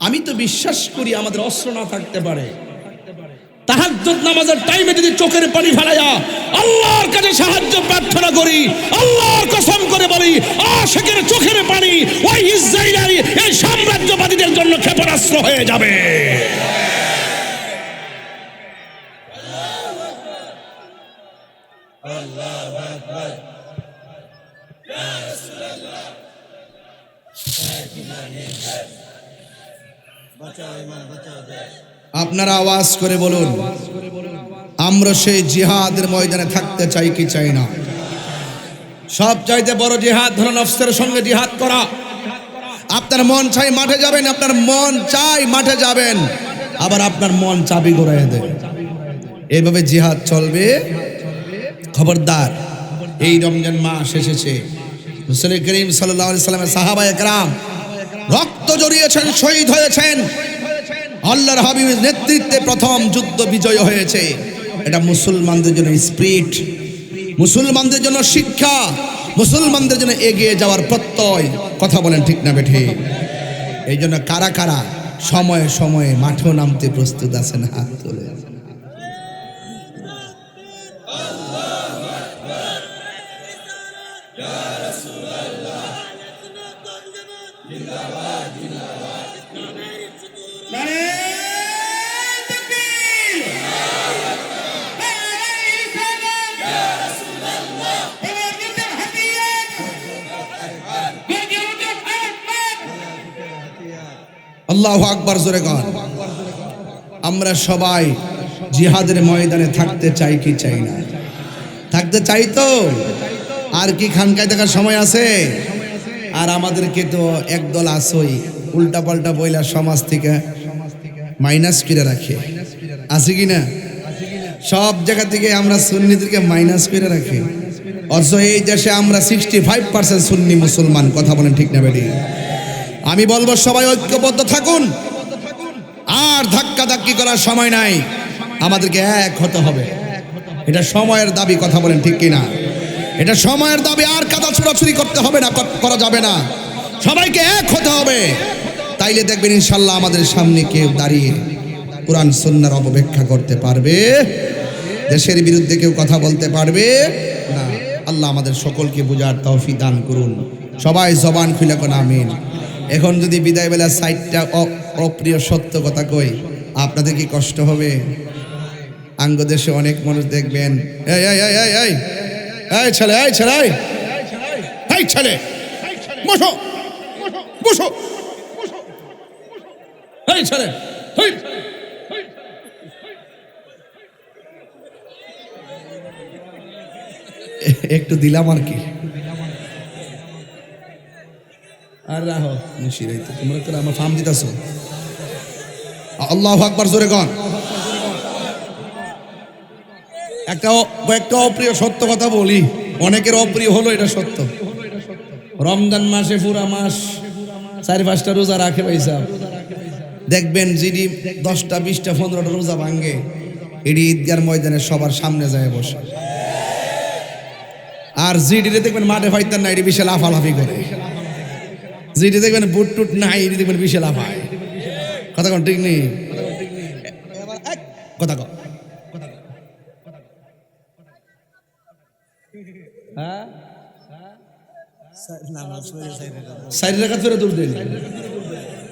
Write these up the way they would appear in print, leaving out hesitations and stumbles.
আমি তো বিশ্বাস করি আমাদের অস্ত্র না থাকতে পারে, তাহাজ্জুদ নামাজের টাইমে যদি চোখের পানি ফেলাইয়া আল্লাহর কাছে সাহায্য প্রার্থনা করি, আল্লাহর কসম করে বলি আশিকের চোখের পানি ওই ইসরায়েলি এই সাম্রাজ্যবাদীদের জন্য ক্ষেপণাস্ত্র হয়ে যাবে। আল্লাহু আকবার। ইয়া রাসূলুল্লাহ আপনারা আওয়াজ করে বলুন, আমরা সেই জিহাদের ময়দানে থাকতে চাই কি চাই না? সব চাইতে বড় জিহাদ হলো নফসের সঙ্গে জিহাদ করা। আপনার মন চাই মাঠে যাবেন, আপনার মন চাই মাঠে যাবেন, আবার আপনার মন চাবি ঘুরাই দেবে। এইভাবে জিহাদ চলবে। খবরদার, এই রমজান মাস এসেছে, রাসূল করিম সাল্লাল্লাহু আলাইহি সাল্লামের সাহাবায়ে কেরাম রক্ত জড়িয়েছেন, শহীদ হয়েছেন, আল্লাহর হাবিবের নেতৃত্বে প্রথম যুদ্ধ বিজয় হয়েছে। এটা মুসলমানদের জন্য স্পিরিট, মুসলমানদের জন্য শিক্ষা, মুসলমানদের জন্য এগিয়ে যাওয়ার প্রত্যয়। কথা বলেন ঠিক না বেঠে? এই জন্য কারা কারা সময়ে সময়ে মাঠেও নামতে প্রস্তুত আছেন? হাত তুলে। আল্লাহু আকবার, জোরে গান। আমরা সবাই জিহাদের ময়দানে থাকতে চাই কি চাই না? থাকতে চাই তো। আর কি খানকায় দেখার সময় আছে? আর আমাদেরকে তো একদল আসই উল্টা পাল্টা বইলা সমাজ থেকে মাইনাস করে রাখে, আছে কি না? সব জায়গা থেকে আমরা সুন্নিদেরকে মাইনাস করে রাখি, অথচ এই দেশে আমরা 65% সুন্নি মুসলমান। কথা বলেন ঠিক না বেটি? আমি বলবো সবাই ঐক্যবদ্ধ থাকুন, আর ধাক্কা ধাক্কি করার সময় নাই, আমাদেরকে এক হতে হবে। এটা সময়ের দাবি। কথা বলেন ঠিক কিনা? এটা সময়ের দাবি। আর কাদা ছোড়াছুরি করতে হবে না, করা যাবে না, সবাইকে এক হতে হবে। তাইলে দেখবেন ইনশাল্লাহ আমাদের সামনে কেউ দাঁড়িয়ে কোরআন সুন্নাহর অপব্যাখ্যা করতে পারবে, দেশের বিরুদ্ধে কেউ কথা বলতে পারবে না। আল্লাহ আমাদের সকলকে বুঝার তৌফিক দান করুন। সবাই জবান খুলে কোন আমিন। এখন যদি বিদায় বেলা সাইটটা অপ্রিয় সত্য কথা কই, আপনাদের কি কষ্ট হবে? আঙ্গ দেশে অনেক মানুষ দেখবেন, এই এই এই এই এই এই ছেলে, এই ছেলে, এই ছেলে, বসো বসো, এই ছেলে, একটু দিলাম আর কি। আর রাহো মুশিরাই তো তোমরা করে আমার ফার্ম দিতাছো। আল্লাহু আকবার, জোরে গান। একটা অপ্রিয় সত্য কথা বলি, অনেকের অপ্রিয় হলো, এটা সত্য। রমজান মাসে পুরা মাস 4-5টা রোজা রাখে পয়সা, দেখবেন যিনি 10টা 20টা 15টা রোজা ভাঙ্গে, এটি ঈদগার ময়দানে সবার সামনে যায় বসে। আর জিডিরে দেখবেন মাঠে ফাইতেন না, এটি বিশাল লাফালাফি করে। যেটি দেখবেন বুট টুট নাই, এটি দেখবেন বিশাল লাফায়। কথা কোন ঠিক নেই? কথা কর। চারি রাকাত ফেরে দূর দেন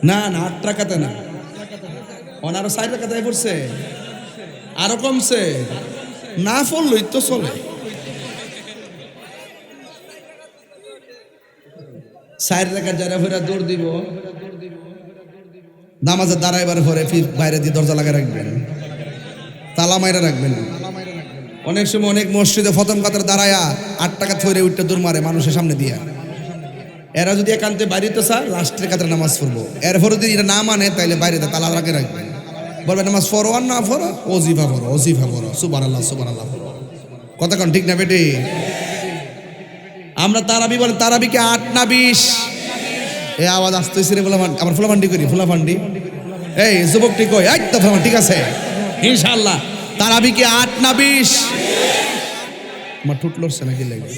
না, না 8 রাকাতে না, ওনারও 4 রাকাতে পড়ছে, আরো কমছে না, পড়লই তো চলে। 4 রাকাত যারা ফেরা দৌড় দিব, নামাজে দাঁড়াইবার পরে বাইরে দিয়ে দরজা লাগা রাখবেন, তালা মাইরা রাখবেন। অনেক সময় অনেক মসজিদে প্রথম কাতার দাঁড়ায়া 8 টাকা থইরে উঠতে দূর মারে মানুষের সামনে দিয়া। এরা যদি একান্তে বাড়িতে স্যার লাস্টের কাতারে নামাজ পড়বো, এরপরে যদি এটা না মানে তাইলে বাইরে তালা রাখে রাখবেন, বলবে নামাজ পড়ো আর না পড়ো, ওজিফা পড়ো, ওজিফা পড়ো, সুবহানাল্লাহ সুবহানাল্লাহ পড়ো। কথা কোন ঠিক না বেটি? আমরা তারাবি বলে, তারাবি কি 8 না 20? এই আওয়াজ আসতেছে রে, আমার ফুলাফান্ডি করি, ফুলাফান্ডি, এই যুবকটি কই, এই তো ফুলাফান্ডি, ঠিক আছে ইনশাআল্লাহ। তারাবি কি 8 না 20? আমার ঠুট লড়ছে নাকি লাগে,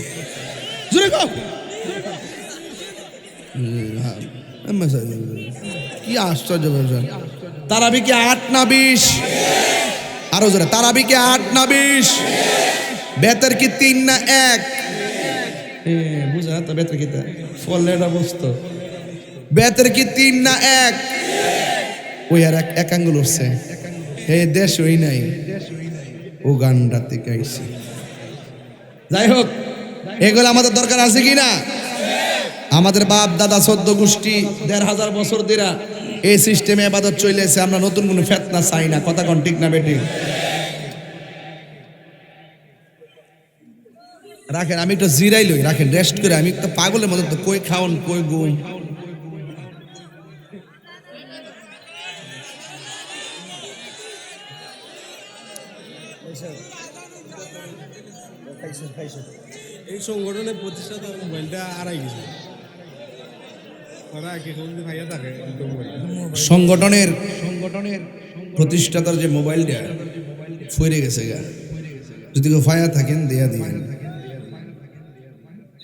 জোরে কও। কি আশ্চর্য ব্যাপার। তারাবি কি 8 না 20? আরো জোরে, তারাবি কি 8 না 20? বেতের কি 3 না 1? বুঝা তো বেতের কি ফলে এটা বুঝতো। বেতের কি 3 না 1? ওই আর এক আঙ্গুল উঠছে। এই দেশ ওই নাই, উগান্ডা থেকে আইছে। যাই হোক, এগুলো আমাদের দরকার আছে কি না? আমাদের বাপ দাদা 14 গোষ্ঠী 1500 বছর ধরে এই সিস্টেমে ইবাদত চলেছে। আমরা নতুন কোনো ফিতনা চাই না। কথা কোন ঠিক না বেটি? রাখেন, আমি একটু জিরাই লই, রাখেন রেস্ট করে। আমি তো পাগলের মতো, তো কই খাওন কই ঘুম। এই সংগঠনের প্রতিষ্ঠাতা মোবাইলটা আড়াই গেছে। ওরা কি কোন ভাইয়া থাকে সংগঠনের প্রতিষ্ঠাতার যে মোবাইলটা ফিরে গেছে গা। যদি কেউ ফায়া থাকেন দেয়া দিবেন।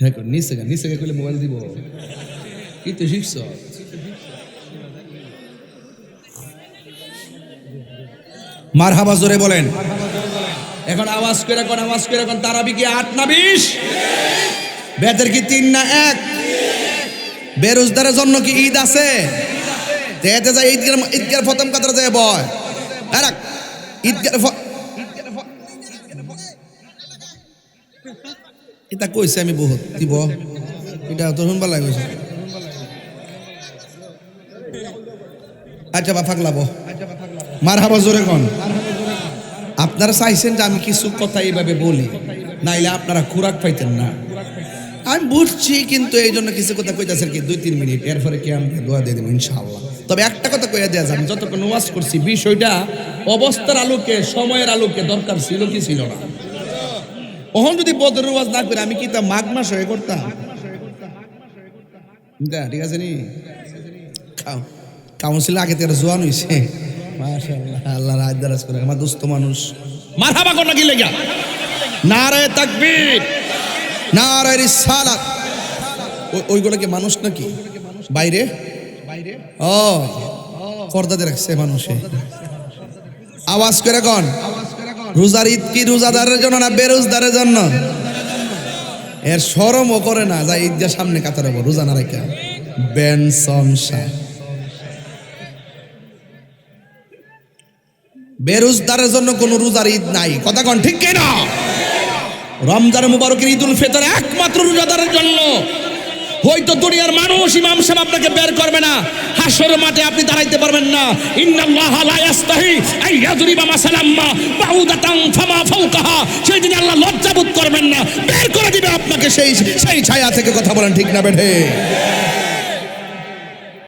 হ্যাঁ, নিচে গা করলে মোবাইল দিব। কি তো শিখছ? মারহাবা জোরে বলেন। এখন আওয়াজ করে কোন, আওয়াজ করে কোন। তারাবি কি 8 না 20? বেতের কি 3 না 1? বেরোজগারের জন্য কি ঈদ আছে? দেতে যায় ঈদগার প্রথম কাতারে যায় বয়। আরেক ঈদগার এটা কইছে আমি বহুত দিব। এটা তো শুনবা লাগছে। আচ্ছা বা ফাগলাবো। মারহাবা জোরে কোন। আপনারা চাইছেন যে আমি কিছু কথা এইভাবে বলি, নাইলে আপনারা খোরাক পাইতেন না। আমি বুঝছি, কিন্তু এই জন্য কিছু কথা কইতাছেন কি 2-3 মিনিট, এরপরে কি আমি দোয়া দিয়ে দেবো ইনশাআল্লাহ। তবে একটা কথা কইয়া দেয়া যান, যতক্ষণ ওয়াজ করছি বিষয়টা অবস্থার আলোকে, সময়ের আলোকে দরকার ছিল কি ছিল না। ওহন যদি বদর ওয়াজ না করে আমি কি তা মাঘ মাস হয়ে করতাম? ঠিক আছে নি? কাউন্সিল আগে থেকে জোয়ান হইছে। মাশাআল্লাহ, আল্লাহ রাজ দারাজ করে। আমার দোস্ত মানুষ। মারহাবা কোন কি লাগা? নারে তাকবীর, নারে রিসালাত। ওইগুলো কি মানুষ নাকি বাইরে? ও পর্দাতে রাখছে মানুষে। আওয়াজ করে কোন। রোজার ঈদ কি রোজাদারের জন্য না বেরোজদারের জন্য? এর শরমও করে না, যা ঈদগার সামনে কাতারে রোজা না রেখে বেনসন শাহ। বেরোজদারের জন্য কোন রোজার ঈদ নাই। কথা কোন ঠিক কিনা? রমজান মুবারকের ঈদুল ফিতর একমাত্র রোজাদারের জন্য। হয়তো দুনিয়ার মানুষ ইমাম সাহেব আপনাকে বের করবে না, হাসরের মাঠে আপনি দাঁড়াইতে পারবেন না। ইন্নাল্লাহা লা ইস্তাহি আই ইয়াযরিবা মাসালাম মা বাউদাতান ফামা ফাওকাহা। সেই দিন আল্লাহ লজ্জাবোধ করবেন না, বের করে দিবে আপনাকে সেই ছায়া থেকে। কথা বলেন ঠিক না বেঠে?